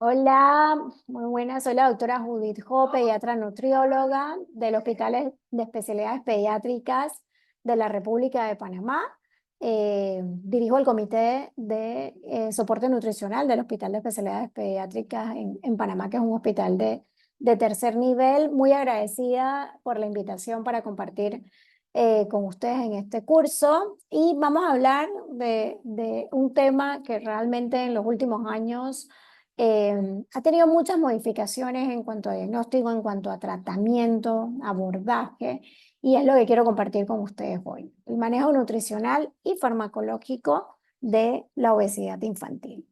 Hola, muy buenas. Soy la doctora Judith Ho, pediatra nutrióloga del Hospital de Especialidades Pediátricas de la República de Panamá. Dirijo el Comité de Soporte Nutricional del Hospital de Especialidades Pediátricas en Panamá, que es un hospital de tercer nivel. Muy agradecida por la invitación para compartir con ustedes en este curso. Y vamos a hablar de un tema que realmente en los últimos años ha tenido muchas modificaciones en cuanto a diagnóstico, en cuanto a tratamiento, abordaje, y es lo que quiero compartir con ustedes hoy. El manejo nutricional y farmacológico de la obesidad infantil.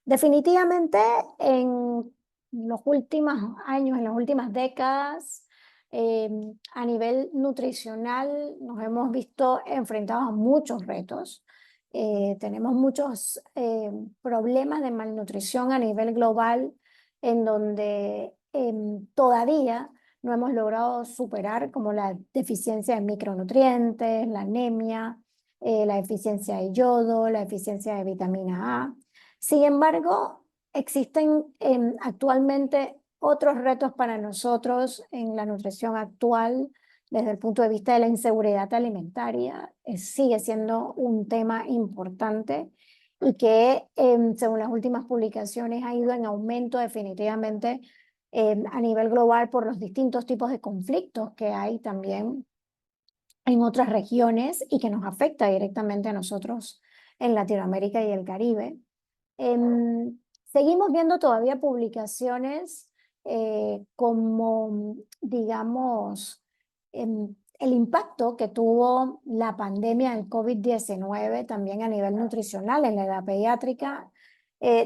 Definitivamente en los últimos años, en las últimas décadas, a nivel nutricional nos hemos visto enfrentados a muchos retos. Tenemos muchos problemas de malnutrición a nivel global en donde todavía no hemos logrado superar, como la deficiencia de micronutrientes, la anemia, la deficiencia de yodo, la deficiencia de vitamina A. Sin embargo, existen actualmente otros retos para nosotros en la nutrición actual desde el punto de vista de la inseguridad alimentaria. Sigue siendo un tema importante y que, según las últimas publicaciones, ha ido en aumento definitivamente a nivel global por los distintos tipos de conflictos que hay también en otras regiones y que nos afecta directamente a nosotros en Latinoamérica y el Caribe. Seguimos viendo todavía publicaciones como, digamos, el impacto que tuvo la pandemia del COVID-19 también a nivel nutricional en la edad pediátrica.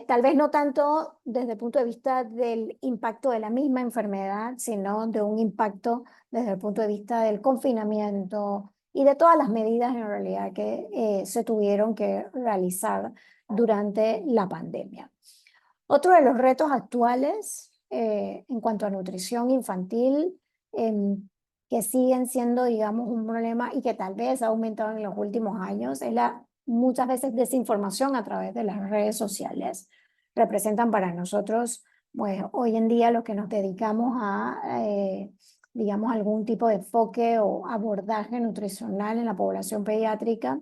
Tal vez no tanto desde el punto de vista del impacto de la misma enfermedad, sino de un impacto desde el punto de vista del confinamiento y de todas las medidas en realidad que se tuvieron que realizar durante la pandemia. Otro de los retos actuales en cuanto a nutrición infantil, que siguen siendo, digamos, un problema y que tal vez ha aumentado en los últimos años, es la muchas veces desinformación a través de las redes sociales. Representan para nosotros, pues, hoy en día los que nos dedicamos a, digamos, algún tipo de enfoque o abordaje nutricional en la población pediátrica,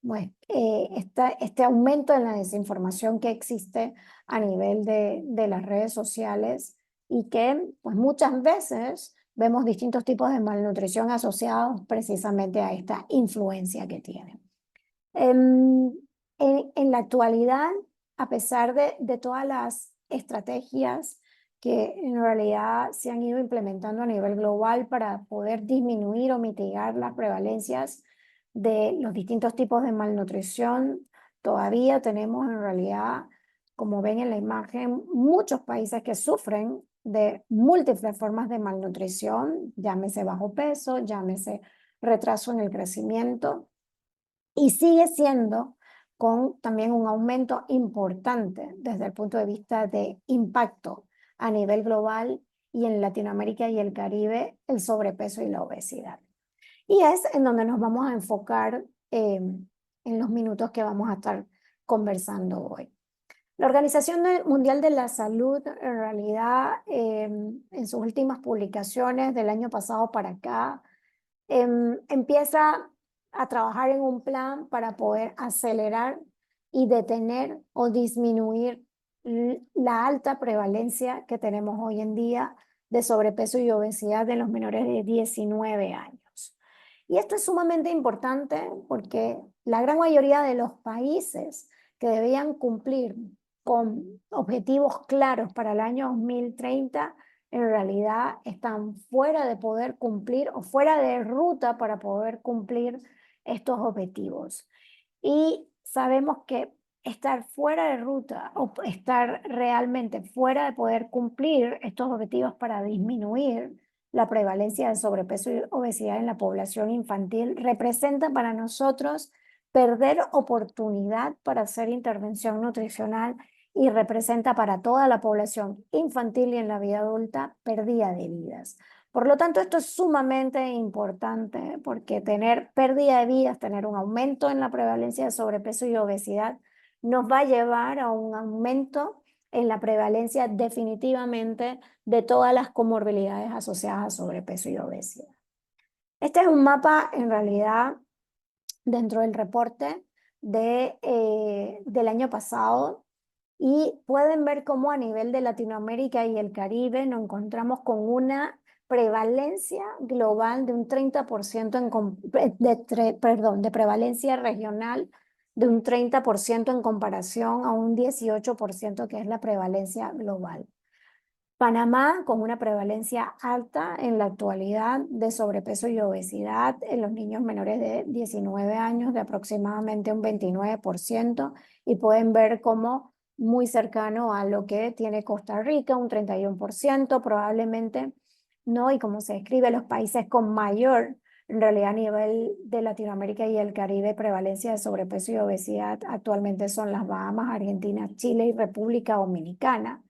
pues, este aumento en la desinformación que existe a nivel de las redes sociales y que pues muchas veces vemos distintos tipos de malnutrición asociados precisamente a esta influencia que tiene. En, en la actualidad, a pesar de todas las estrategias que en realidad se han ido implementando a nivel global para poder disminuir o mitigar las prevalencias de los distintos tipos de malnutrición, todavía tenemos en realidad, como ven en la imagen, muchos países que sufren de múltiples formas de malnutrición, llámese bajo peso, llámese retraso en el crecimiento, y sigue siendo con también un aumento importante desde el punto de vista de impacto a nivel global y en Latinoamérica y el Caribe, el sobrepeso y la obesidad. Y es en donde nos vamos a enfocar en los minutos que vamos a estar conversando hoy. La Organización Mundial de la Salud, en realidad, en sus últimas publicaciones del año pasado para acá, empieza a trabajar en un plan para poder acelerar y detener o disminuir la alta prevalencia que tenemos hoy en día de sobrepeso y obesidad de los menores de 19 años. Y esto es sumamente importante porque la gran mayoría de los países que debían cumplir con objetivos claros para el año 2030, en realidad están fuera de poder cumplir o fuera de ruta para poder cumplir estos objetivos. Y sabemos que estar fuera de ruta o estar realmente fuera de poder cumplir estos objetivos para disminuir la prevalencia de sobrepeso y obesidad en la población infantil representa para nosotros perder oportunidad para hacer intervención nutricional y representa para toda la población infantil y en la vida adulta pérdida de vidas. Por lo tanto, esto es sumamente importante porque tener pérdida de vidas, tener un aumento en la prevalencia de sobrepeso y obesidad, nos va a llevar a un aumento en la prevalencia definitivamente de todas las comorbilidades asociadas a sobrepeso y obesidad. Este es un mapa en realidad dentro del reporte del año pasado y pueden ver cómo a nivel de Latinoamérica y el Caribe nos encontramos con una prevalencia global de un 30% de prevalencia regional de un 30% en comparación a un 18% que es la prevalencia global. Panamá con una prevalencia alta en la actualidad de sobrepeso y obesidad en los niños menores de 19 años de aproximadamente un 29% y pueden ver cómo muy cercano a lo que tiene Costa Rica, un 31% probablemente, ¿no? Y como se describe, los países con mayor, en realidad a nivel de Latinoamérica y el Caribe, prevalencia de sobrepeso y obesidad actualmente son las Bahamas, Argentina, Chile y República Dominicana.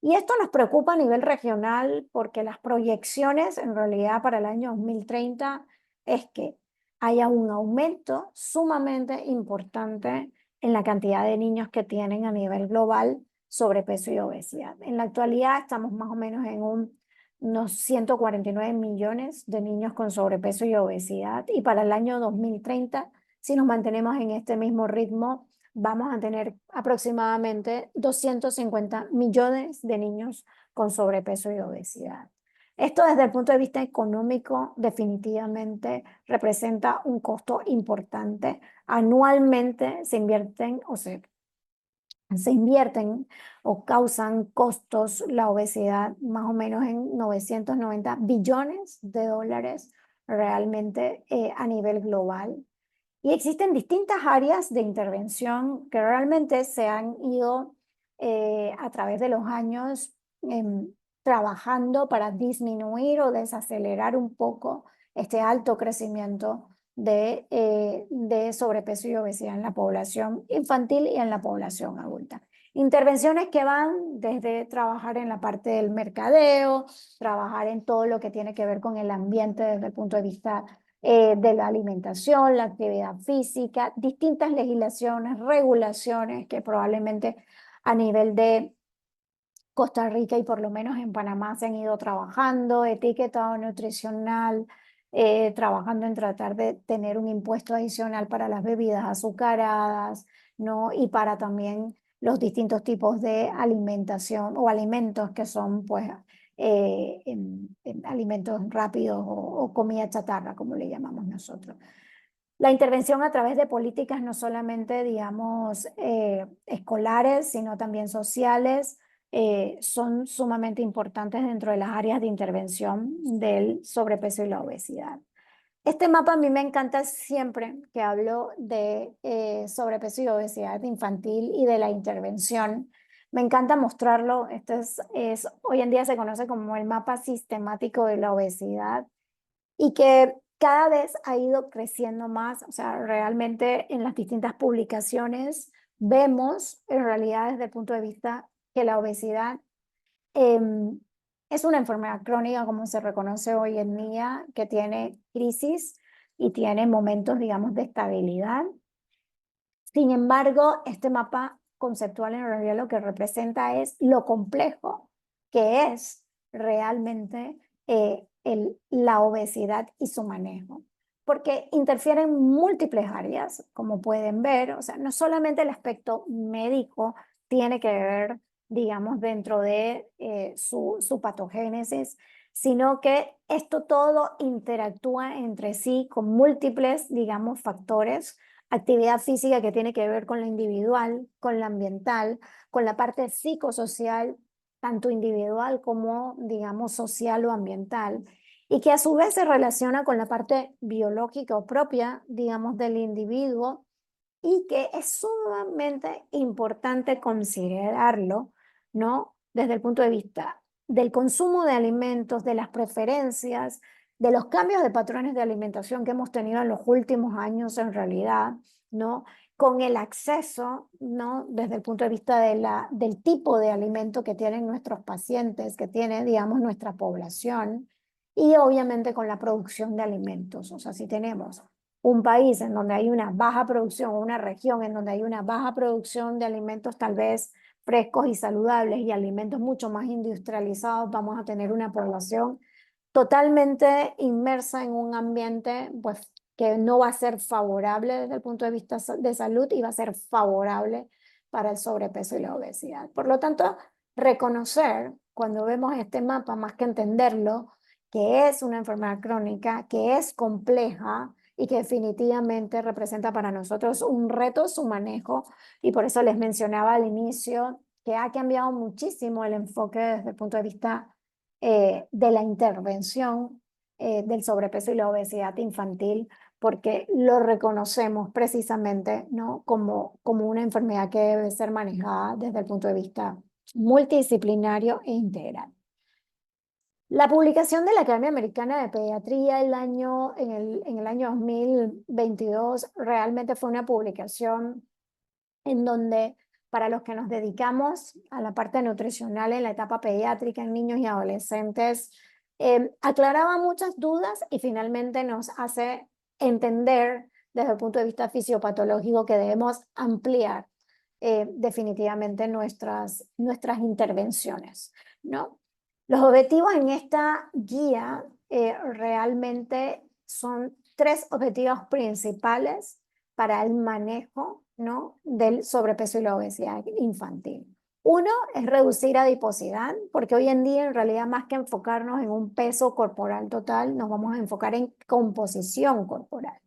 Y esto nos preocupa a nivel regional porque las proyecciones en realidad para el año 2030 es que haya un aumento sumamente importante en la cantidad de niños que tienen a nivel global sobrepeso y obesidad. En la actualidad estamos más o menos en unos 149 millones de niños con sobrepeso y obesidad y para el año 2030, si nos mantenemos en este mismo ritmo, vamos a tener aproximadamente 250 millones de niños con sobrepeso y obesidad. Esto desde el punto de vista económico definitivamente representa un costo importante. Anualmente se invierten o causan costos la obesidad más o menos en 990 billones de dólares realmente a nivel global. Y existen distintas áreas de intervención que realmente se han ido a través de los años trabajando para disminuir o desacelerar un poco este alto crecimiento de sobrepeso y obesidad en la población infantil y en la población adulta. Intervenciones que van desde trabajar en la parte del mercadeo, trabajar en todo lo que tiene que ver con el ambiente desde el punto de vista de la alimentación, la actividad física, distintas legislaciones, regulaciones que probablemente a nivel de Costa Rica y por lo menos en Panamá se han ido trabajando, etiquetado nutricional, trabajando en tratar de tener un impuesto adicional para las bebidas azucaradas, ¿no? Y para también los distintos tipos de alimentación o alimentos que son, pues, en alimentos rápidos o comida chatarra, como le llamamos nosotros. La intervención a través de políticas no solamente, digamos, escolares, sino también sociales, son sumamente importantes dentro de las áreas de intervención del sobrepeso y la obesidad. Este mapa a mí me encanta siempre que hablo de sobrepeso y obesidad infantil y de la intervención. Me encanta mostrarlo. Hoy en día se conoce como el mapa sistemático de la obesidad y que cada vez ha ido creciendo más. O sea, realmente en las distintas publicaciones vemos en realidad desde el punto de vista que la obesidad es una enfermedad crónica, como se reconoce hoy en día, que tiene crisis y tiene momentos, digamos, de estabilidad. Sin embargo, este mapa conceptual en realidad lo que representa es lo complejo que es realmente la obesidad y su manejo. porque interfiere en múltiples áreas, como pueden ver. O sea, no solamente el aspecto médico tiene que ver, digamos, dentro de su patogénesis, sino que esto todo interactúa entre sí con múltiples, digamos, factores. Actividad física que tiene que ver con lo individual, con lo ambiental, con la parte psicosocial, tanto individual como, digamos, social o ambiental, y que a su vez se relaciona con la parte biológica o propia, digamos, del individuo, y que es sumamente importante considerarlo, ¿no? Desde el punto de vista del consumo de alimentos, de las preferencias, de los cambios de patrones de alimentación que hemos tenido en los últimos años en realidad, ¿no? Con el acceso, ¿no? Desde el punto de vista del tipo de alimento que tienen nuestros pacientes, que tiene, digamos, nuestra población, y obviamente con la producción de alimentos. O sea, si tenemos un país en donde hay una baja producción, o una región en donde hay una baja producción de alimentos tal vez frescos y saludables y alimentos mucho más industrializados, vamos a tener una población totalmente inmersa en un ambiente pues, que no va a ser favorable desde el punto de vista de salud y va a ser favorable para el sobrepeso y la obesidad. Por lo tanto, reconocer cuando vemos este mapa, más que entenderlo, que es una enfermedad crónica, que es compleja y que definitivamente representa para nosotros un reto su manejo, y por eso les mencionaba al inicio que ha cambiado muchísimo el enfoque desde el punto de vista de la intervención del sobrepeso y la obesidad infantil, porque lo reconocemos precisamente, ¿no? como una enfermedad que debe ser manejada desde el punto de vista multidisciplinario e integral. La publicación de la Academia Americana de Pediatría en el año 2022 realmente fue una publicación en donde, para los que nos dedicamos a la parte nutricional en la etapa pediátrica en niños y adolescentes, aclaraba muchas dudas y finalmente nos hace entender desde el punto de vista fisiopatológico que debemos ampliar definitivamente nuestras intervenciones, ¿no? Los objetivos en esta guía realmente son tres objetivos principales para el manejo, ¿no? del sobrepeso y la obesidad infantil. Uno es reducir adiposidad, porque hoy en día en realidad más que enfocarnos en un peso corporal total, nos vamos a enfocar en composición corporal.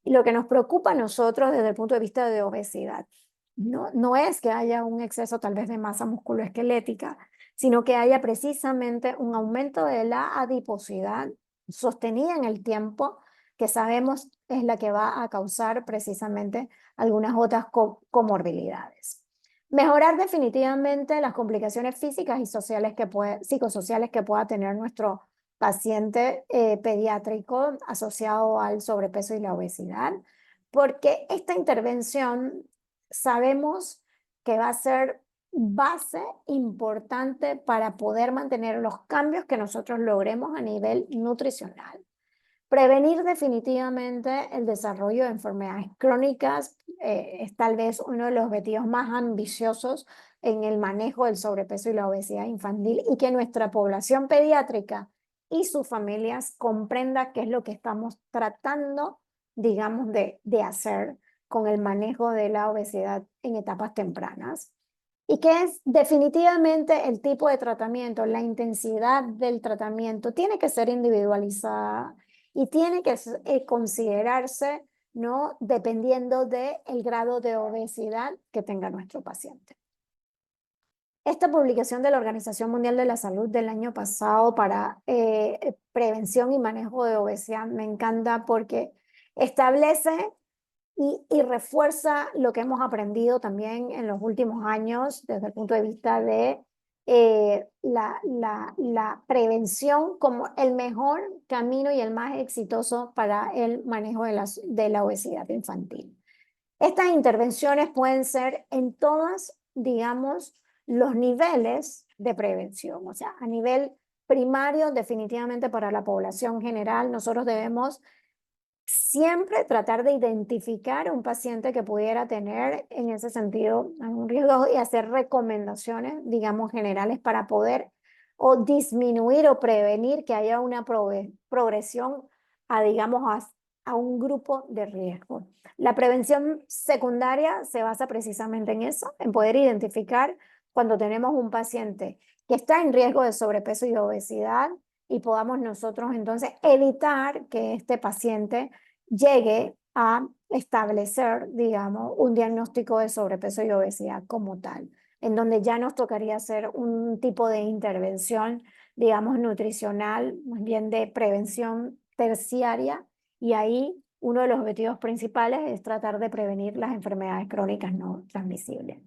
Y lo que nos preocupa a nosotros desde el punto de vista de obesidad no es que haya un exceso tal vez de masa musculoesquelética, sino que haya precisamente un aumento de la adiposidad sostenida en el tiempo, que sabemos es la que va a causar precisamente algunas otras comorbilidades. Mejorar definitivamente las complicaciones físicas y sociales psicosociales que pueda tener nuestro paciente pediátrico asociado al sobrepeso y la obesidad, porque esta intervención sabemos que va a ser base importante para poder mantener los cambios que nosotros logremos a nivel nutricional. Prevenir definitivamente el desarrollo de enfermedades crónicas es tal vez uno de los objetivos más ambiciosos en el manejo del sobrepeso y la obesidad infantil, y que nuestra población pediátrica y sus familias comprenda qué es lo que estamos tratando, digamos, de hacer con el manejo de la obesidad en etapas tempranas. Y que es definitivamente el tipo de tratamiento, la intensidad del tratamiento tiene que ser individualizada y tiene que considerarse, ¿no? dependiendo del grado de obesidad que tenga nuestro paciente. Esta publicación de la Organización Mundial de la Salud del año pasado para prevención y manejo de obesidad me encanta, porque establece y refuerza lo que hemos aprendido también en los últimos años desde el punto de vista de la prevención como el mejor camino y el más exitoso para el manejo de la obesidad infantil. Estas intervenciones pueden ser en todas, digamos, los niveles de prevención. O sea, a nivel primario, definitivamente para la población general, nosotros debemos siempre tratar de identificar un paciente que pudiera tener en ese sentido algún riesgo y hacer recomendaciones, digamos, generales para poder o disminuir o prevenir que haya una progresión a, digamos, a un grupo de riesgo. La prevención secundaria se basa precisamente en eso, en poder identificar cuando tenemos un paciente que está en riesgo de sobrepeso y obesidad y podamos nosotros entonces evitar que este paciente llegue a establecer, digamos, un diagnóstico de sobrepeso y obesidad como tal, en donde ya nos tocaría hacer un tipo de intervención, digamos, nutricional, más bien de prevención terciaria, y ahí uno de los objetivos principales es tratar de prevenir las enfermedades crónicas no transmisibles.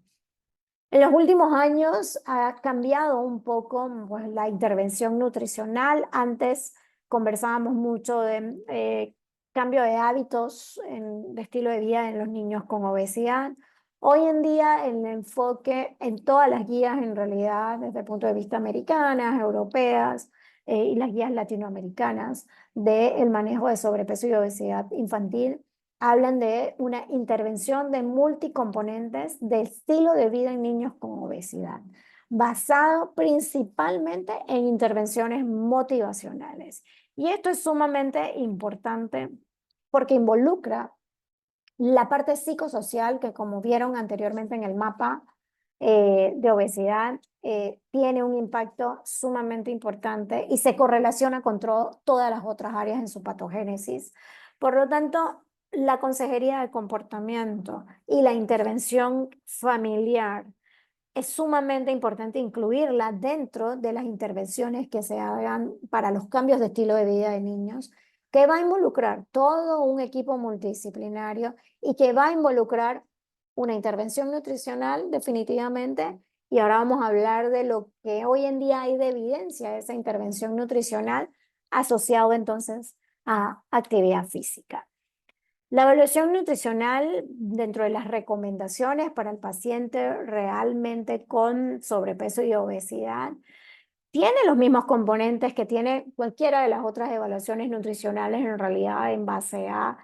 En los últimos años ha cambiado un poco pues, la intervención nutricional. Antes conversábamos mucho de cambio de hábitos de estilo de vida en los niños con obesidad. Hoy en día el enfoque en todas las guías, en realidad, desde el punto de vista americanas, europeas y las guías latinoamericanas del manejo de sobrepeso y obesidad infantil, hablan de una intervención de multicomponentes de estilo de vida en niños con obesidad, basado principalmente en intervenciones motivacionales. Y esto es sumamente importante porque involucra la parte psicosocial que, como vieron anteriormente en el mapa de obesidad, tiene un impacto sumamente importante y se correlaciona con todas las otras áreas en su patogénesis. Por lo tanto, la consejería de comportamiento y la intervención familiar es sumamente importante incluirla dentro de las intervenciones que se hagan para los cambios de estilo de vida de niños, que va a involucrar todo un equipo multidisciplinario y que va a involucrar una intervención nutricional definitivamente. Y ahora vamos a hablar de lo que hoy en día hay de evidencia de esa intervención nutricional asociado entonces a actividad física. La evaluación nutricional dentro de las recomendaciones para el paciente realmente con sobrepeso y obesidad tiene los mismos componentes que tiene cualquiera de las otras evaluaciones nutricionales en realidad en base a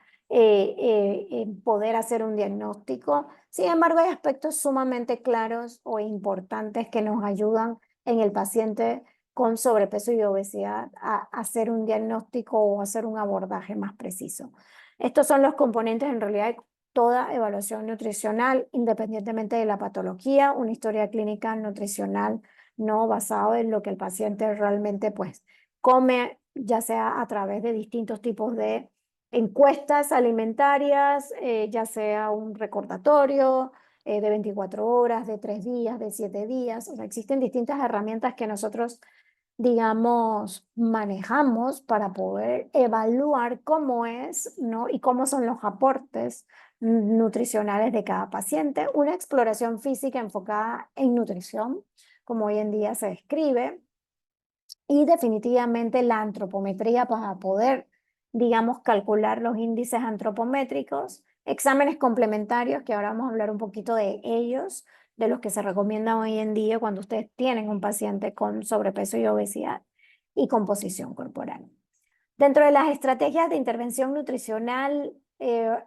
poder hacer un diagnóstico. Sin embargo, hay aspectos sumamente claros o importantes que nos ayudan en el paciente con sobrepeso y obesidad a hacer un diagnóstico o hacer un abordaje más preciso. Estos son los componentes en realidad de toda evaluación nutricional, independientemente de la patología, una historia clínica nutricional no basado en lo que el paciente realmente pues come, ya sea a través de distintos tipos de encuestas alimentarias, ya sea un recordatorio de 24 horas, de 3 días, de 7 días. O sea, existen distintas herramientas que nosotros, digamos, manejamos para poder evaluar cómo es, ¿no? Y cómo son los aportes nutricionales de cada paciente. Una exploración física enfocada en nutrición, como hoy en día se describe, y definitivamente la antropometría para poder, digamos, calcular los índices antropométricos, exámenes complementarios, que ahora vamos a hablar un poquito de ellos, de los que se recomiendan hoy en día cuando ustedes tienen un paciente con sobrepeso y obesidad y composición corporal. Dentro de las estrategias de intervención nutricional,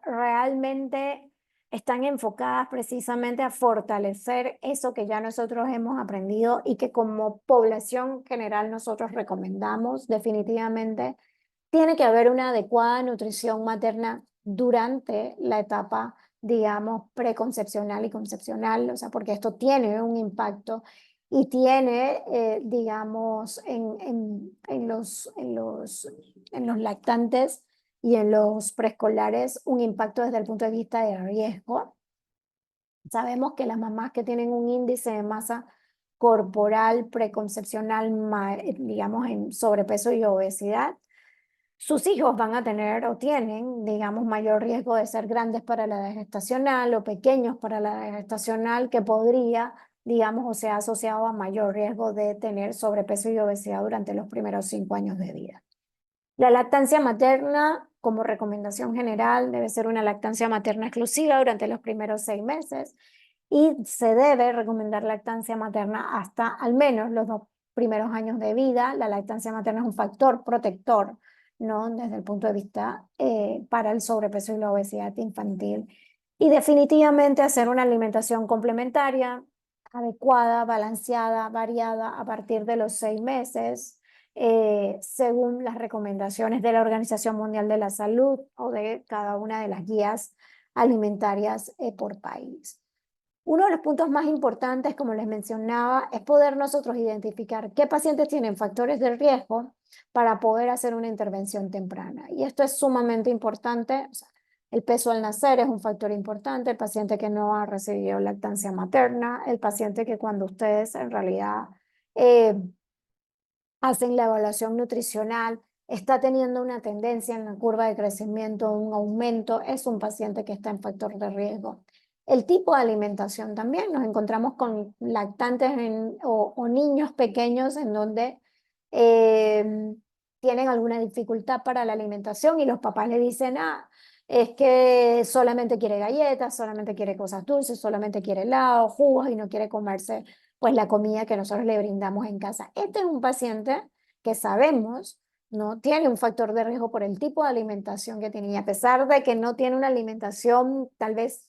realmente están enfocadas precisamente a fortalecer eso que ya nosotros hemos aprendido y que como población general nosotros recomendamos definitivamente. Tiene que haber una adecuada nutrición materna durante la etapa, digamos, preconcepcional y concepcional, o sea, porque esto tiene un impacto y tiene, digamos, en los lactantes y en los preescolares un impacto desde el punto de vista de riesgo. Sabemos que las mamás que tienen un índice de masa corporal preconcepcional, digamos, en sobrepeso y obesidad, sus hijos van a tener o tienen, digamos, mayor riesgo de ser grandes para la edad gestacional o pequeños para la edad gestacional, que podría, digamos, o sea, asociado a mayor riesgo de tener sobrepeso y obesidad durante los primeros 5 años de vida. La lactancia materna, como recomendación general, debe ser una lactancia materna exclusiva durante los primeros 6 meses y se debe recomendar lactancia materna hasta al menos los 2 primeros años de vida. La lactancia materna es un factor protector, ¿no? Desde el punto de vista para el sobrepeso y la obesidad infantil. Y definitivamente hacer una alimentación complementaria, adecuada, balanceada, variada a partir de los 6 meses. según las recomendaciones de la Organización Mundial de la Salud o de cada una de las guías alimentarias por país. Uno de los puntos más importantes, como les mencionaba, es poder nosotros identificar qué pacientes tienen factores de riesgo para poder hacer una intervención temprana. Y esto es sumamente importante. O sea, el peso al nacer es un factor importante, el paciente que no ha recibido lactancia materna, el paciente que cuando ustedes en realidad eh, hacen la evaluación nutricional, está teniendo una tendencia en la curva de crecimiento, un aumento, es un paciente que está en factor de riesgo. El tipo de alimentación también, nos encontramos con lactantes o niños pequeños en donde tienen alguna dificultad para la alimentación y los papás le dicen, es que solamente quiere galletas, solamente quiere cosas dulces, solamente quiere helado, jugos y no quiere comerse pues la comida que nosotros le brindamos en casa. Este es un paciente que sabemos no tiene un factor de riesgo por el tipo de alimentación que tiene y a pesar de que no tiene una alimentación tal vez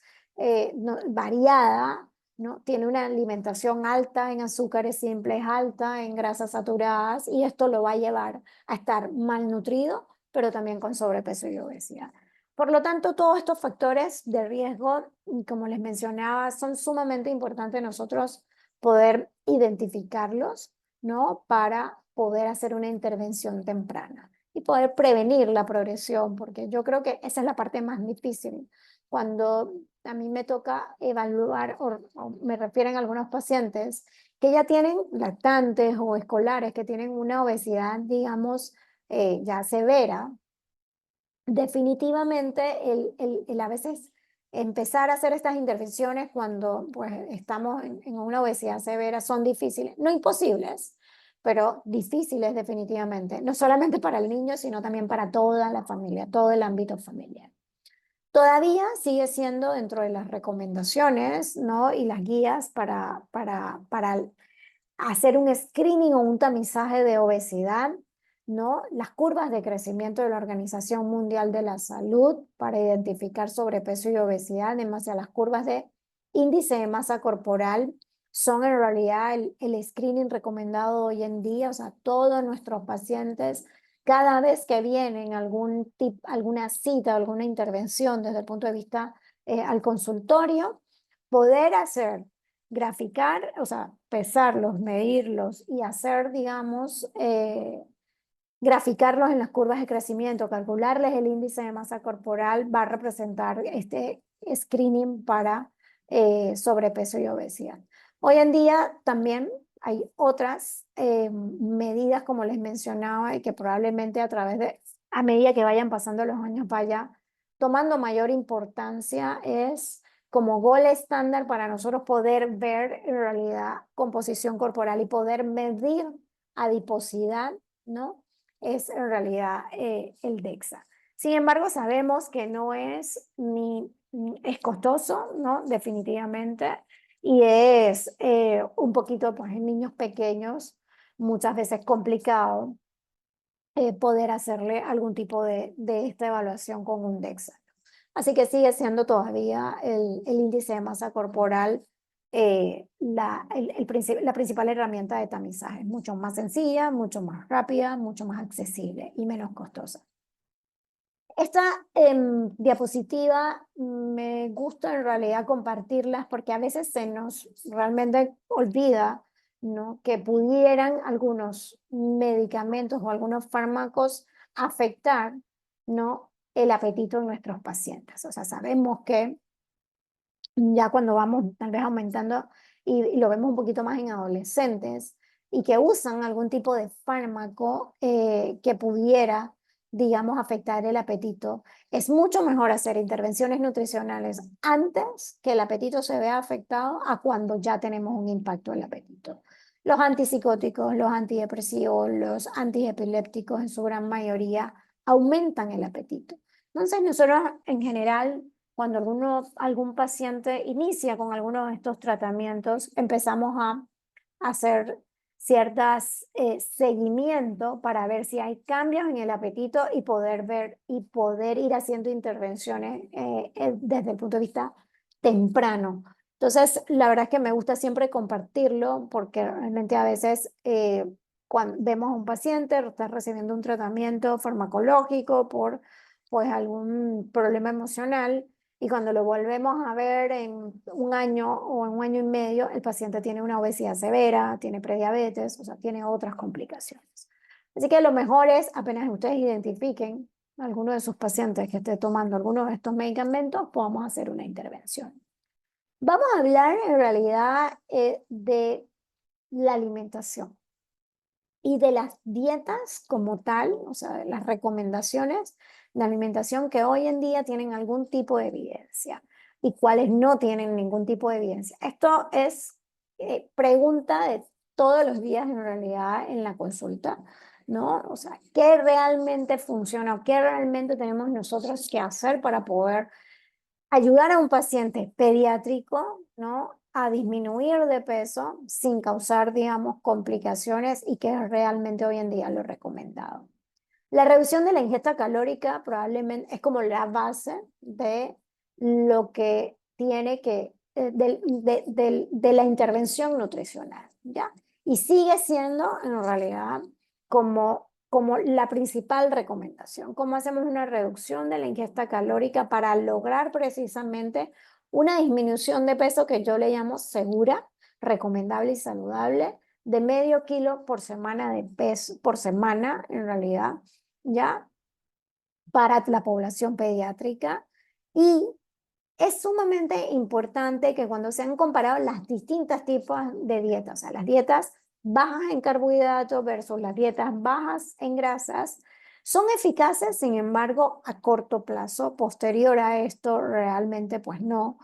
variada, ¿no? Tiene una alimentación alta en azúcares simples, alta en grasas saturadas y esto lo va a llevar a estar malnutrido, pero también con sobrepeso y obesidad. Por lo tanto, todos estos factores de riesgo, como les mencionaba, son sumamente importantes nosotros poder identificarlos, ¿no? Para poder hacer una intervención temprana y poder prevenir la progresión, porque yo creo que esa es la parte más difícil. Cuando a mí me toca evaluar, o me refieren a algunos pacientes que ya tienen lactantes o escolares, que tienen una obesidad, digamos, ya severa, definitivamente el a veces empezar a hacer estas intervenciones cuando pues estamos en una obesidad severa son difíciles, no imposibles, pero difíciles definitivamente, no solamente para el niño, sino también para toda la familia, todo el ámbito familiar. Todavía sigue siendo dentro de las recomendaciones, ¿no? Y las guías para hacer un screening o un tamizaje de obesidad, ¿no? Las curvas de crecimiento de la Organización Mundial de la Salud para identificar sobrepeso y obesidad en base a las curvas de índice de masa corporal son en realidad el screening recomendado hoy en día. O sea, todos nuestros pacientes, cada vez que vienen alguna cita, alguna intervención desde el punto de vista al consultorio, poder hacer graficar, o sea, pesarlos, medirlos y hacer, digamos, graficarlos en las curvas de crecimiento, calcularles el índice de masa corporal, va a representar este screening para sobrepeso y obesidad. Hoy en día también hay otras medidas, como les mencionaba, y que probablemente a medida que vayan pasando los años, vaya tomando mayor importancia, es como gol estándar para nosotros poder ver en realidad composición corporal y poder medir adiposidad, ¿no? Es en realidad el DEXA. Sin embargo, sabemos que no es es costoso, ¿no? Definitivamente, y es un poquito, pues en niños pequeños, muchas veces complicado poder hacerle algún tipo de esta evaluación con un DEXA. Así que sigue siendo todavía el índice de masa corporal la principal herramienta de tamizaje. Mucho más sencilla, mucho más rápida, mucho más accesible y menos costosa. Esta diapositiva me gusta en realidad compartirlas porque a veces se nos realmente olvida, ¿no? Que pudieran algunos medicamentos o algunos fármacos afectar, ¿no? El apetito de nuestros pacientes. O sea, sabemos que ya cuando vamos tal vez aumentando y lo vemos un poquito más en adolescentes y que usan algún tipo de fármaco que pudiera, digamos, afectar el apetito, es mucho mejor hacer intervenciones nutricionales antes que el apetito se vea afectado a cuando ya tenemos un impacto en el apetito. Los antipsicóticos, los antidepresivos, los antiepilépticos en su gran mayoría aumentan el apetito. Entonces nosotros en general cuando algún paciente inicia con alguno de estos tratamientos, empezamos a hacer ciertas seguimiento para ver si hay cambios en el apetito y poder ver y poder ir haciendo intervenciones desde el punto de vista temprano. Entonces, la verdad es que me gusta siempre compartirlo porque realmente a veces cuando vemos a un paciente, está recibiendo un tratamiento farmacológico por pues algún problema emocional, y cuando lo volvemos a ver en un año o en un año y medio, el paciente tiene una obesidad severa, tiene prediabetes, o sea, tiene otras complicaciones. Así que lo mejor es, apenas ustedes identifiquen a alguno de sus pacientes que esté tomando alguno de estos medicamentos, podamos hacer una intervención. Vamos a hablar en realidad de la alimentación y de las dietas como tal, o sea, de las recomendaciones de alimentación que hoy en día tienen algún tipo de evidencia y cuáles no tienen ningún tipo de evidencia. Esto es pregunta de todos los días en realidad en la consulta, ¿no? O sea, ¿qué realmente funciona o qué realmente tenemos nosotros que hacer para poder ayudar a un paciente pediátrico, ¿no?, a disminuir de peso sin causar, digamos, complicaciones, y que es realmente hoy en día lo recomendado? La reducción de la ingesta calórica probablemente es como la base de lo que tiene que, de la intervención nutricional, ¿ya? Y sigue siendo en realidad como la principal recomendación. ¿Cómo hacemos una reducción de la ingesta calórica para lograr precisamente una disminución de peso que yo le llamo segura, recomendable y saludable, de medio kilo por semana de peso, por semana en realidad, ¿ya?, para la población pediátrica? Y es sumamente importante que cuando se han comparado las distintas tipos de dietas, o sea, las dietas bajas en carbohidratos versus las dietas bajas en grasas, son eficaces, sin embargo, a corto plazo. Posterior a esto, realmente pues no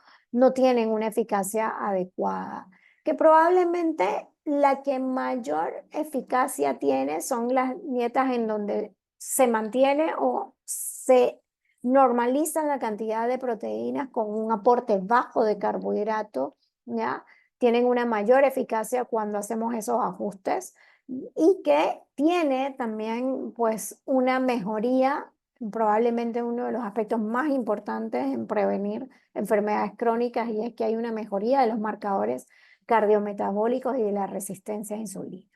tienen una eficacia adecuada. Que probablemente la que mayor eficacia tiene son las dietas en donde se mantiene o se normaliza la cantidad de proteínas con un aporte bajo de carbohidratos, ¿ya? Tienen una mayor eficacia cuando hacemos esos ajustes, y que tiene también pues una mejoría, probablemente uno de los aspectos más importantes en prevenir enfermedades crónicas, y es que hay una mejoría de los marcadores cardiometabólicos y de la resistencia a insulina.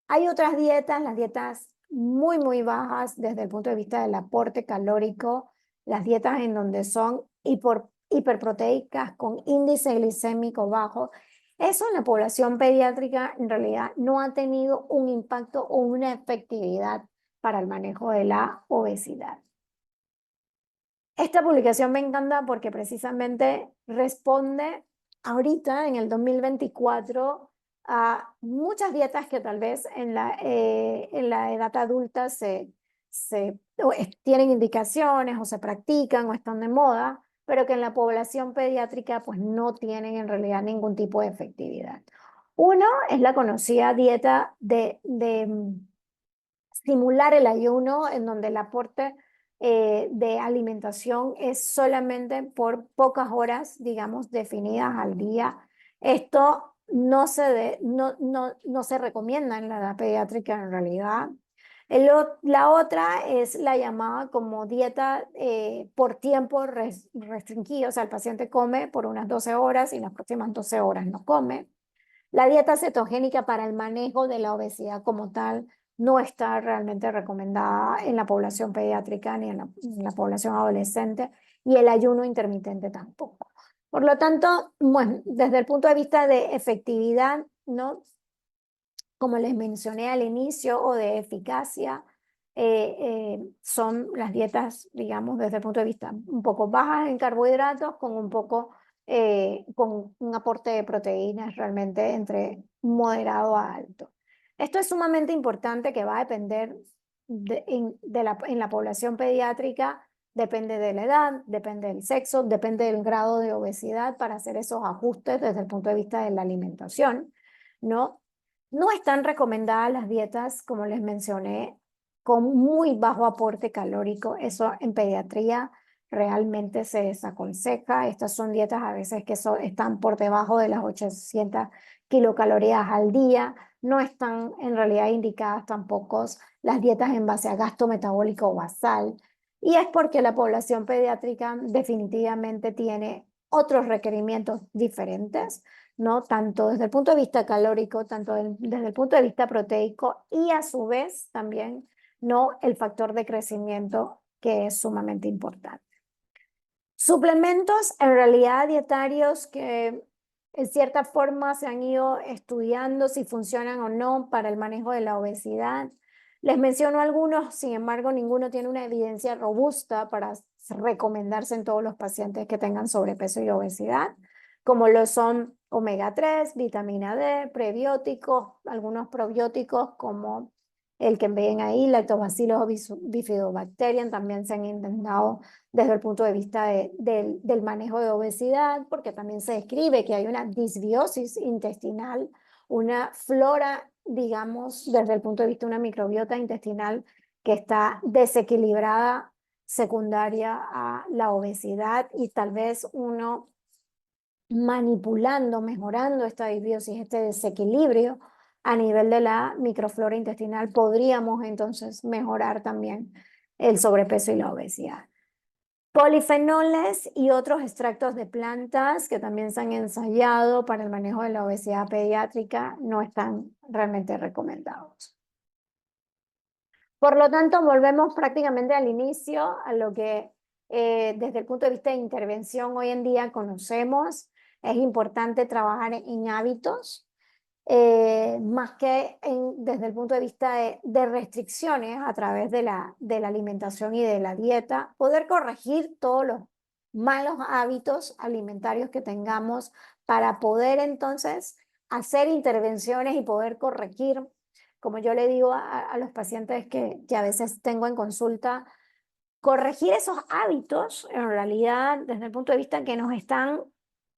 Hay otras dietas, las dietas muy bajas desde el punto de vista del aporte calórico, las dietas en donde son hiperproteicas con índice glicémico bajo. Eso en la población pediátrica en realidad no ha tenido un impacto o una efectividad para el manejo de la obesidad. Esta publicación me encanta porque precisamente responde ahorita en el 2024 a muchas dietas que tal vez en la edad adulta tienen indicaciones o se practican o están de moda, pero que en la población pediátrica pues no tienen en realidad ningún tipo de efectividad. Uno es la conocida dieta de simular el ayuno, en donde el aporte de alimentación es solamente por pocas horas, digamos, definidas al día. Esto no se recomienda en la edad pediátrica en realidad. La otra es la llamada como dieta por tiempo restringido, o sea, el paciente come por unas 12 horas y las próximas 12 horas no come. La dieta cetogénica para el manejo de la obesidad como tal no está realmente recomendada en la población pediátrica ni en la población adolescente, y el ayuno intermitente tampoco. Por lo tanto, bueno, desde el punto de vista de efectividad, ¿no?, como les mencioné al inicio, o de eficacia, son las dietas, digamos, desde el punto de vista un poco bajas en carbohidratos, con un aporte de proteínas realmente entre moderado a alto. Esto es sumamente importante, que va a depender en la población pediátrica, depende de la edad, depende del sexo, depende del grado de obesidad, para hacer esos ajustes desde el punto de vista de la alimentación, ¿no? No están recomendadas las dietas, como les mencioné, con muy bajo aporte calórico. Eso en pediatría realmente se desaconseja. Estas son dietas a veces que están por debajo de las 800 kilocalorías al día. No están en realidad indicadas tampoco las dietas en base a gasto metabólico basal. Y es porque la población pediátrica definitivamente tiene otros requerimientos diferentes, ¿no? Tanto desde el punto de vista calórico, tanto desde el punto de vista proteico y a su vez también, ¿no? El factor de crecimiento que es sumamente importante. Suplementos en realidad dietarios que en cierta forma se han ido estudiando si funcionan o no para el manejo de la obesidad. Les menciono algunos, sin embargo, ninguno tiene una evidencia robusta para recomendarse en todos los pacientes que tengan sobrepeso y obesidad, como lo son omega 3, vitamina D, prebióticos, algunos probióticos como el que ven ahí, Lactobacillus bifidobacterium, también se han intentado desde el punto de vista del manejo de obesidad, porque también se describe que hay una disbiosis intestinal, una flora, digamos, desde el punto de vista de una microbiota intestinal que está desequilibrada secundaria a la obesidad y tal vez uno manipulando, mejorando esta disbiosis, este desequilibrio a nivel de la microflora intestinal, podríamos entonces mejorar también el sobrepeso y la obesidad. Polifenoles y otros extractos de plantas que también se han ensayado para el manejo de la obesidad pediátrica no están realmente recomendados. Por lo tanto, volvemos prácticamente al inicio, a lo que desde el punto de vista de intervención hoy en día conocemos. Es importante trabajar en hábitos, más que desde el punto de vista de restricciones a través de la alimentación y de la dieta, poder corregir todos los malos hábitos alimentarios que tengamos para poder entonces hacer intervenciones y poder corregir, como yo le digo a los pacientes que a veces tengo en consulta, corregir esos hábitos en realidad desde el punto de vista que nos están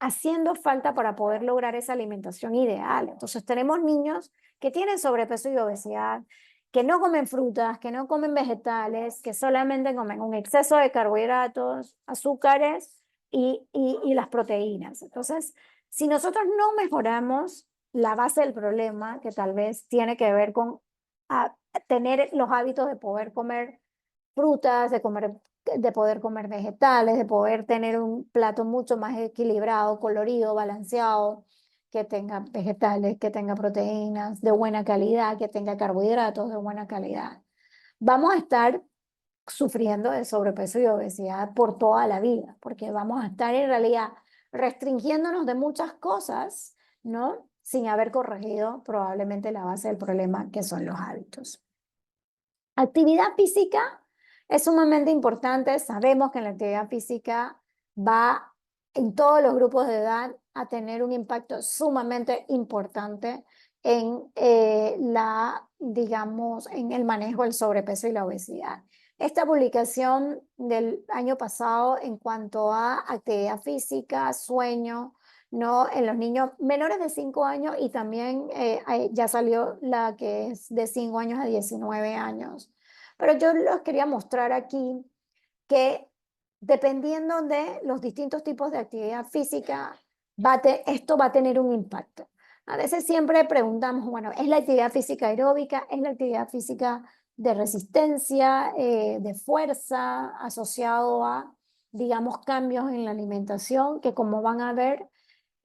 haciendo falta para poder lograr esa alimentación ideal. Entonces tenemos niños que tienen sobrepeso y obesidad, que no comen frutas, que no comen vegetales, que solamente comen un exceso de carbohidratos, azúcares y las proteínas. Entonces, si nosotros no mejoramos la base del problema, que tal vez tiene que ver con tener los hábitos de poder comer frutas, de poder comer vegetales, de poder tener un plato mucho más equilibrado, colorido, balanceado, que tenga vegetales, que tenga proteínas de buena calidad, que tenga carbohidratos de buena calidad. Vamos a estar sufriendo de sobrepeso y obesidad por toda la vida, porque vamos a estar en realidad restringiéndonos de muchas cosas, ¿no? Sin haber corregido probablemente la base del problema, que son los hábitos. Actividad física es sumamente importante. Sabemos que la actividad física va en todos los grupos de edad a tener un impacto sumamente importante en digamos, en el manejo del sobrepeso y la obesidad. Esta publicación del año pasado en cuanto a actividad física, sueño, ¿no? En los niños menores de 5 años y también ya salió la que es de 5 años a 19 años. Pero yo les quería mostrar aquí que dependiendo de los distintos tipos de actividad física, esto va a tener un impacto. A veces siempre preguntamos, bueno, ¿es la actividad física aeróbica? ¿Es la actividad física de resistencia, de fuerza, asociado a, digamos, cambios en la alimentación, que como van a ver,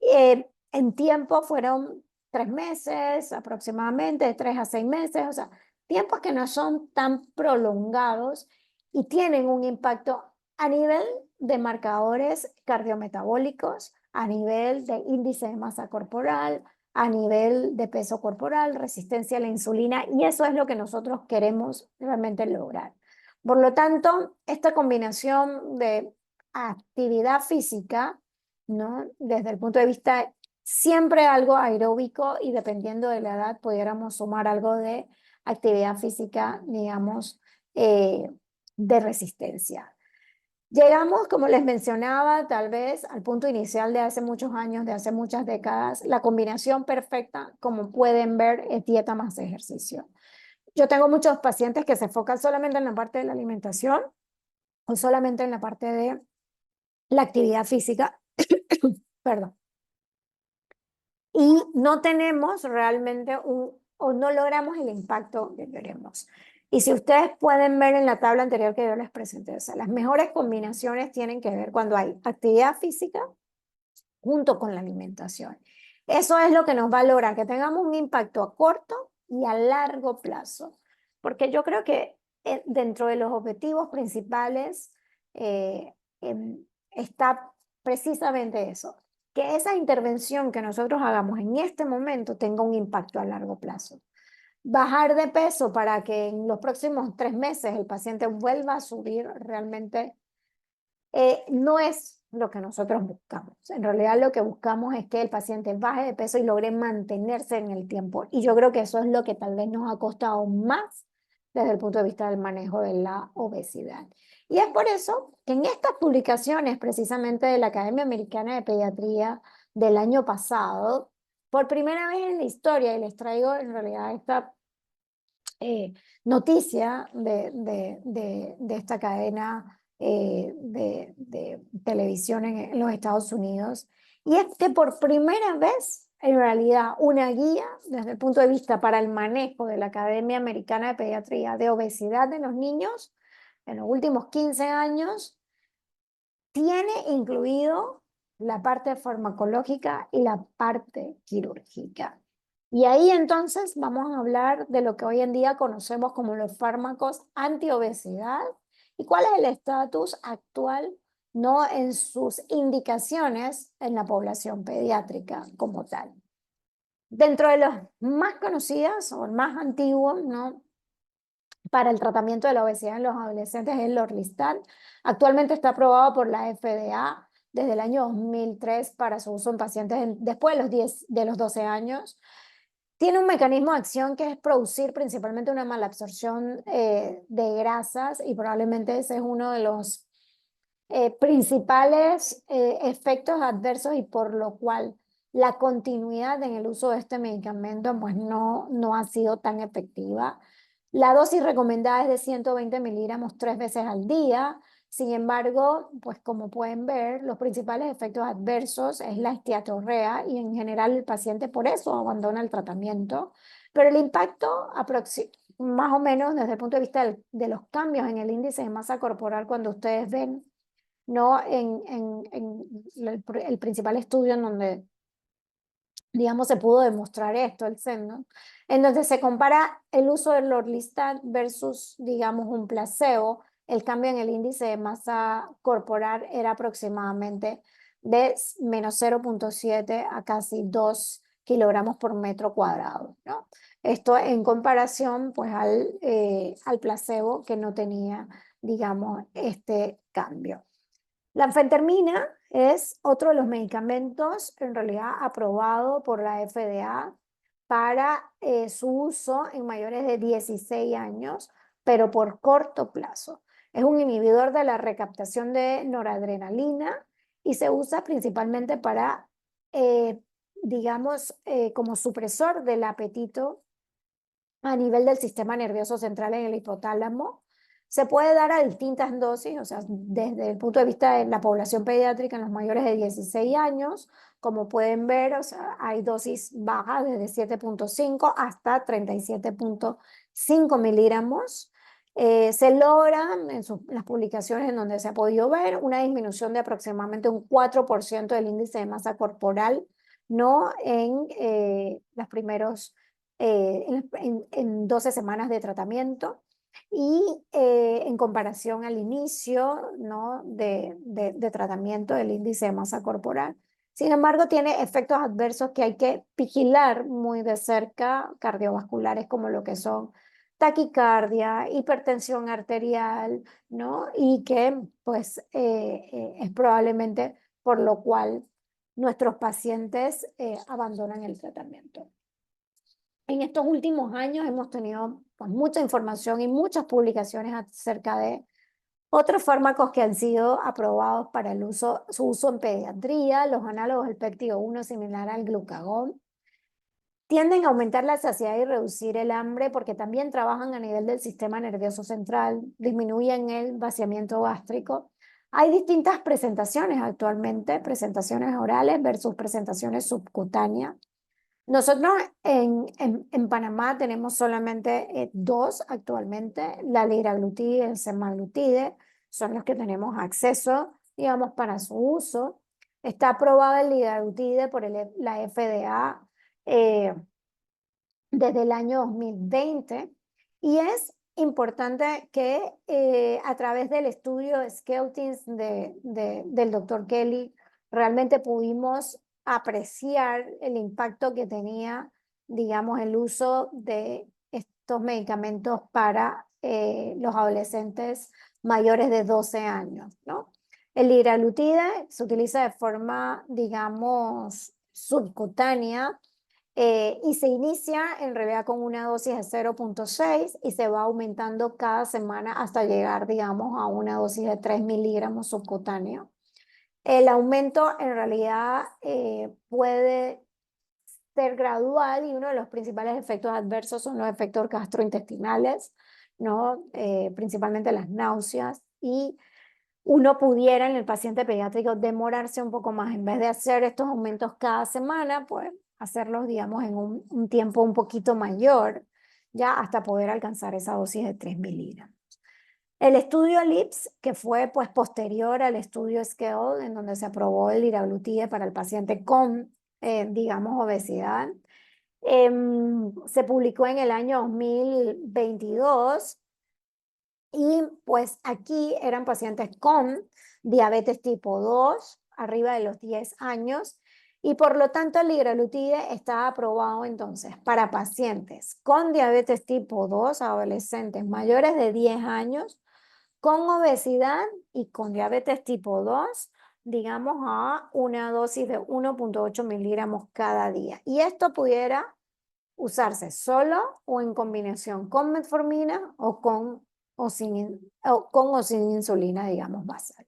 en tiempo fueron 3 meses aproximadamente, de 3 a 6 meses, o sea, tiempos que no son tan prolongados y tienen un impacto a nivel de marcadores cardiometabólicos, a nivel de índice de masa corporal, a nivel de peso corporal, resistencia a la insulina, y eso es lo que nosotros queremos realmente lograr. Por lo tanto, esta combinación de actividad física, ¿no? Desde el punto de vista siempre algo aeróbico y dependiendo de la edad pudiéramos sumar algo de actividad física, digamos, de resistencia. Llegamos, como les mencionaba, tal vez al punto inicial de hace muchos años, de hace muchas décadas, la combinación perfecta, como pueden ver, es dieta más ejercicio. Yo tengo muchos pacientes que se enfocan solamente en la parte de la alimentación o solamente en la parte de la actividad física, perdón. Y no tenemos realmente o no logramos el impacto que queremos. Y si ustedes pueden ver en la tabla anterior que yo les presenté, o sea, las mejores combinaciones tienen que ver cuando hay actividad física junto con la alimentación. Eso es lo que nos va a lograr, que tengamos un impacto a corto y a largo plazo. Porque yo creo que dentro de los objetivos principales eh, está precisamente eso, que esa intervención que nosotros hagamos en este momento tenga un impacto a largo plazo. Bajar de peso para que en los próximos 3 meses el paciente vuelva a subir realmente no es lo que nosotros buscamos. En realidad lo que buscamos es que el paciente baje de peso y logre mantenerse en el tiempo. Y yo creo que eso es lo que tal vez nos ha costado más desde el punto de vista del manejo de la obesidad. Y es por eso que en estas publicaciones precisamente de la Academia Americana de Pediatría del año pasado, por primera vez en la historia, y les traigo en realidad esta noticia de esta cadena de televisión en los Estados Unidos, y es que por primera vez, en realidad, una guía desde el punto de vista para el manejo de la Academia Americana de Pediatría de obesidad de los niños en los últimos 15 años tiene incluido la parte farmacológica y la parte quirúrgica. Y ahí entonces vamos a hablar de lo que hoy en día conocemos como los fármacos antiobesidad y cuál es el estatus actual, no en sus indicaciones en la población pediátrica como tal. Dentro de los más conocidos o más antiguos, ¿no?, para el tratamiento de la obesidad en los adolescentes es el Orlistat. Actualmente está aprobado por la FDA desde el año 2003 para su uso en pacientes después de los 12 años. Tiene un mecanismo de acción que es producir principalmente una malabsorción de grasas y probablemente ese es uno de los principales efectos adversos y por lo cual la continuidad en el uso de este medicamento pues no ha sido tan efectiva. La dosis recomendada es de 120 miligramos 3 veces al día. Sin embargo, pues como pueden ver, los principales efectos adversos es la esteatorrea y en general el paciente por eso abandona el tratamiento. Pero el impacto más o menos desde el punto de vista de los cambios en el índice de masa corporal, cuando ustedes ven, ¿no?, en el principal estudio en donde digamos, se pudo demostrar esto, el SEM, ¿no?, en donde se compara el uso del Orlistat versus, digamos, un placebo. El cambio en el índice de masa corporal era aproximadamente de menos 0,7 a casi 2 kilogramos por metro cuadrado, ¿no? Esto en comparación, pues, al placebo que no tenía, digamos, este cambio. La anfetamina es otro de los medicamentos en realidad aprobado por la FDA para su uso en mayores de 16 años, pero por corto plazo. Es un inhibidor de la recaptación de noradrenalina y se usa principalmente para, digamos, como supresor del apetito a nivel del sistema nervioso central en el hipotálamo. Se puede dar a distintas dosis, o sea, desde el punto de vista de la población pediátrica en los mayores de 16 años, como pueden ver, o sea, hay dosis bajas desde 7,5 hasta 37,5 miligramos. Se logra en las publicaciones en donde se ha podido ver una disminución de aproximadamente un 4% del índice de masa corporal, no en los primeros en 12 semanas de tratamiento y en comparación al inicio, ¿no?, de tratamiento del índice de masa corporal. Sin embargo, tiene efectos adversos que hay que vigilar muy de cerca, cardiovasculares como lo que son taquicardia, hipertensión arterial, ¿no?, y que pues es probablemente por lo cual nuestros pacientes abandonan el tratamiento. En estos últimos años hemos tenido pues, mucha información y muchas publicaciones acerca de otros fármacos que han sido aprobados para su uso en pediatría. Los análogos del péptido 1 similar al glucagón tienden a aumentar la saciedad y reducir el hambre porque también trabajan a nivel del sistema nervioso central, disminuyen el vaciamiento gástrico. Hay distintas presentaciones actualmente, presentaciones orales versus presentaciones subcutáneas. Nosotros en Panamá tenemos solamente dos actualmente, la liraglutide y el semaglutide, son los que tenemos acceso, digamos, para su uso. Está aprobado el liraglutide por la FDA desde el año 2020 y es importante que a través del estudio Skeletons del doctor Kelly realmente pudimos apreciar el impacto que tenía, digamos, el uso de estos medicamentos para los adolescentes mayores de 12 años, ¿no? El liraglutide se utiliza de forma, digamos, subcutánea y se inicia en realidad con una dosis de 0,6 y se va aumentando cada semana hasta llegar, digamos, a una dosis de 3 miligramos subcutáneo. El aumento en realidad puede ser gradual y uno de los principales efectos adversos son los efectos gastrointestinales, ¿no? Principalmente las náuseas y uno pudiera en el paciente pediátrico demorarse un poco más. En vez de hacer estos aumentos cada semana, pues hacerlos, digamos, en un tiempo un poquito mayor, ya hasta poder alcanzar esa dosis de 3 miligramos. El estudio LIPS, que fue pues posterior al estudio SCALE, en donde se aprobó el liraglutide para el paciente con, digamos, obesidad, se publicó en el año 2022 y pues aquí eran pacientes con diabetes tipo 2, arriba de los 10 años, y por lo tanto el liraglutide está aprobado entonces para pacientes con diabetes tipo 2, adolescentes mayores de 10 años, con obesidad y con diabetes tipo 2, digamos a una dosis de 1,8 miligramos cada día. Y esto pudiera usarse solo o en combinación con metformina o sin insulina, digamos, basal.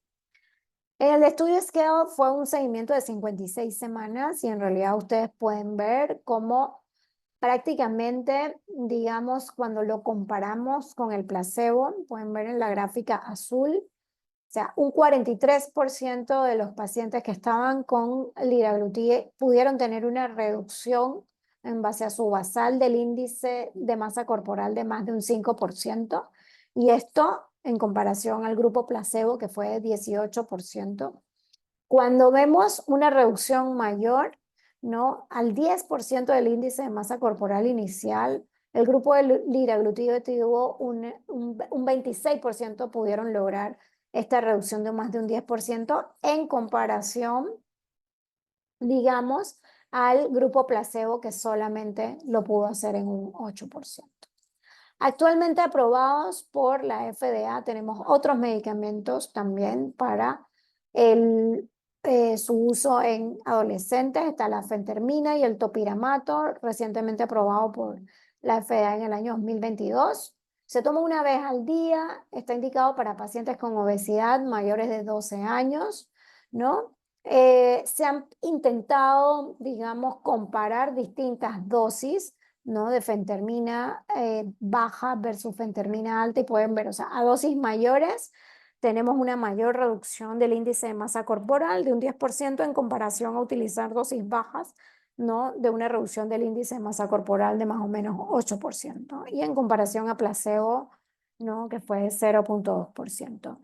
El estudio SCALE fue un seguimiento de 56 semanas y en realidad ustedes pueden ver cómo prácticamente, digamos, cuando lo comparamos con el placebo, pueden ver en la gráfica azul, o sea, un 43% de los pacientes que estaban con liraglutide pudieron tener una reducción en base a su basal del índice de masa corporal de más de un 5%, y esto en comparación al grupo placebo que fue de 18%. Cuando vemos una reducción mayor, ¿no? Al 10% del índice de masa corporal inicial, el grupo de liraglutide tuvo un 26% pudieron lograr esta reducción de más de un 10% en comparación, digamos, al grupo placebo que solamente lo pudo hacer en un 8%. Actualmente aprobados por la FDA, tenemos otros medicamentos también para su uso en adolescentes. Está la fentermina y el topiramato, recientemente aprobado por la FDA en el año 2022. Se toma una vez al día, está indicado para pacientes con obesidad mayores de 12 años, ¿no? Se han intentado, digamos, comparar distintas dosis, ¿no? De fentermina baja versus fentermina alta y pueden ver, o sea, a dosis mayores tenemos una mayor reducción del índice de masa corporal de un 10% en comparación a utilizar dosis bajas, ¿no? De una reducción del índice de masa corporal de más o menos 8% y en comparación a placebo, ¿no? Que fue 0,2%.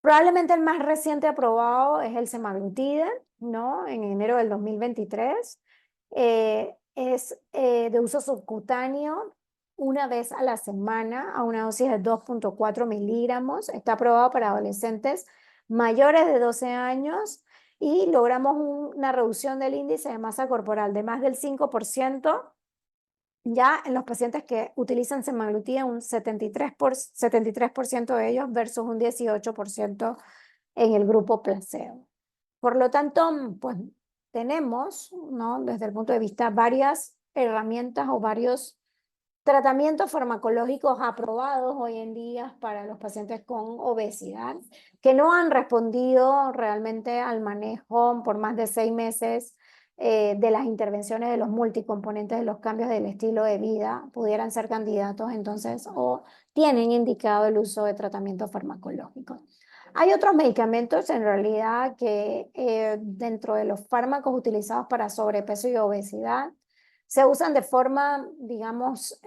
Probablemente el más reciente aprobado es el semaglutide, ¿no? En enero del 2023. Es de uso subcutáneo una vez a la semana a una dosis de 2,4 miligramos. Está aprobado para adolescentes mayores de 12 años y logramos una reducción del índice de masa corporal de más del 5%. Ya en los pacientes que utilizan semaglutide, un 73% de ellos versus un 18% en el grupo placebo. Por lo tanto, pues tenemos, ¿no? Desde el punto de vista, varias herramientas o varios tratamientos farmacológicos aprobados hoy en día para los pacientes con obesidad que no han respondido realmente al manejo por más de 6 meses de las intervenciones de los multicomponentes de los cambios del estilo de vida, pudieran ser candidatos entonces o tienen indicado el uso de tratamiento farmacológico. Hay otros medicamentos en realidad que dentro de los fármacos utilizados para sobrepeso y obesidad se usan de forma, digamos,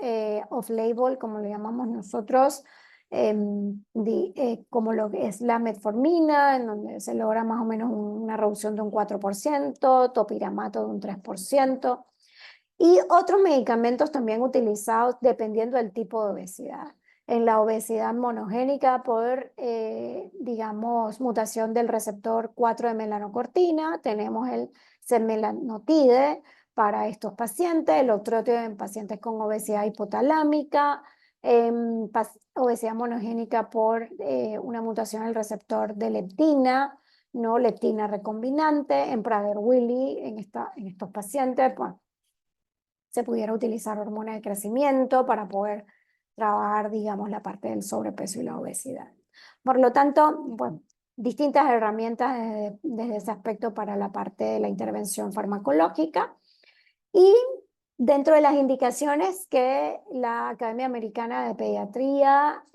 off-label, como le llamamos nosotros, como lo que es la metformina, en donde se logra más o menos una reducción de un 4%, topiramato de un 3%, y otros medicamentos también utilizados dependiendo del tipo de obesidad. En la obesidad monogénica por, digamos, mutación del receptor 4 de melanocortina, tenemos el setmelanotide para estos pacientes, el otrotio en pacientes con obesidad hipotalámica, obesidad monogénica por una mutación del receptor de leptina, no leptina recombinante, en Prader-Willi, en estos pacientes, pues, se pudiera utilizar hormona de crecimiento para poder trabajar, digamos, la parte del sobrepeso y la obesidad. Por lo tanto, bueno, distintas herramientas desde ese aspecto para la parte de la intervención farmacológica. Y dentro de las indicaciones que la Academia Americana de Pediatría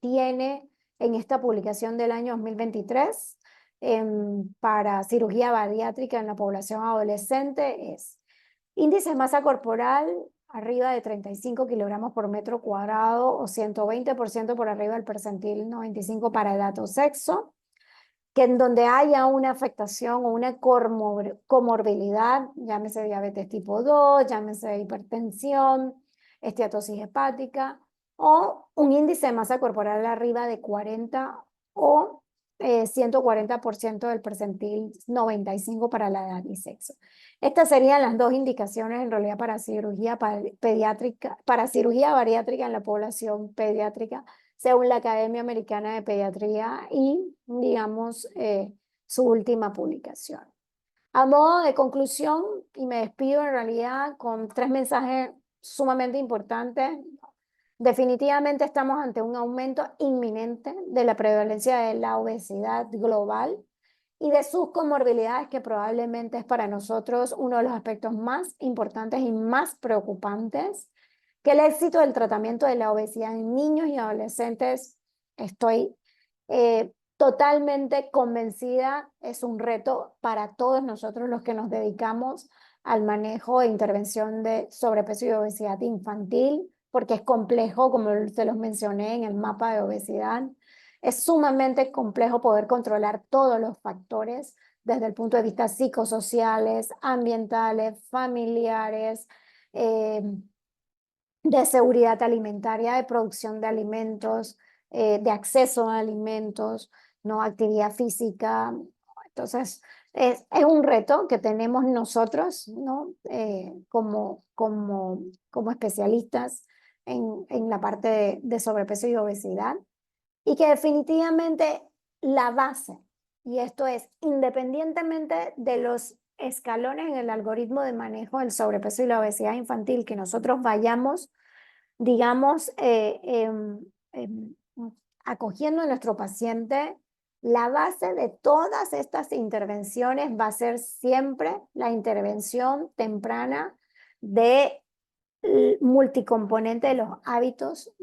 tiene en esta publicación del año 2023 para cirugía bariátrica en la población adolescente es índice de masa corporal arriba de 35 kilogramos por metro cuadrado o 120% por arriba del percentil 95 para edad o sexo, que en donde haya una afectación o una comorbilidad, llámese diabetes tipo 2, llámese hipertensión, esteatosis hepática, o un índice de masa corporal arriba de 40 o 140% del percentil 95 para la edad y sexo. Estas serían las dos indicaciones en realidad para cirugía pediátrica, para cirugía bariátrica en la población pediátrica, según la Academia Americana de Pediatría y, digamos, su última publicación. A modo de conclusión, y me despido en realidad con 3 mensajes sumamente importantes. Definitivamente estamos ante un aumento inminente de la prevalencia de la obesidad global y de sus comorbilidades, que probablemente es para nosotros uno de los aspectos más importantes y más preocupantes. Que el éxito del tratamiento de la obesidad en niños y adolescentes, estoy totalmente convencida, es un reto para todos nosotros los que nos dedicamos al manejo e intervención de sobrepeso y obesidad infantil, porque es complejo, como se los mencioné en el mapa de obesidad. Es sumamente complejo poder controlar todos los factores desde el punto de vista psicosociales, ambientales, familiares, de seguridad alimentaria, de producción de alimentos, de acceso a alimentos, ¿no? Actividad física. Entonces, es un reto que tenemos nosotros, ¿no? Como especialistas en la parte de sobrepeso y obesidad, y que definitivamente la base, y esto es independientemente de los escalones en el algoritmo de manejo del sobrepeso y la obesidad infantil que nosotros vayamos, digamos, acogiendo a nuestro paciente, la base de todas estas intervenciones va a ser siempre la intervención temprana de multicomponente de los hábitos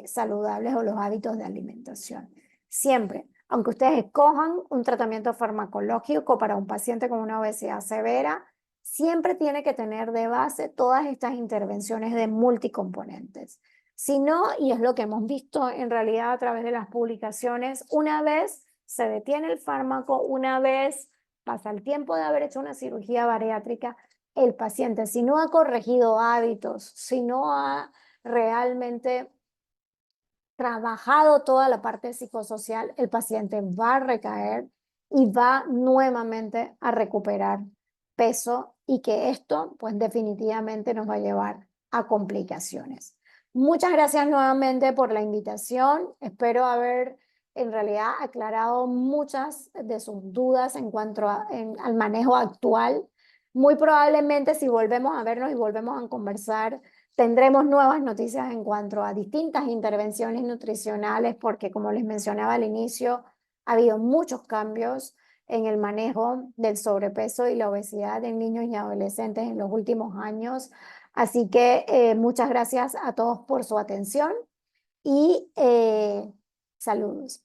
saludables o los hábitos de alimentación. Siempre, aunque ustedes escojan un tratamiento farmacológico para un paciente con una obesidad severa, siempre tiene que tener de base todas estas intervenciones de multicomponentes. Si no, y es lo que hemos visto en realidad a través de las publicaciones, una vez se detiene el fármaco, una vez pasa el tiempo de haber hecho una cirugía bariátrica, el paciente, si no ha corregido hábitos, si no ha realmente trabajado toda la parte psicosocial, el paciente va a recaer y va nuevamente a recuperar peso, y que esto pues definitivamente nos va a llevar a complicaciones. Muchas gracias nuevamente por la invitación. Espero haber en realidad aclarado muchas de sus dudas en cuanto al manejo actual. Muy probablemente, si volvemos a vernos y volvemos a conversar, tendremos nuevas noticias en cuanto a distintas intervenciones nutricionales, porque como les mencionaba al inicio, ha habido muchos cambios en el manejo del sobrepeso y la obesidad en niños y adolescentes en los últimos años. Así que muchas gracias a todos por su atención y saludos.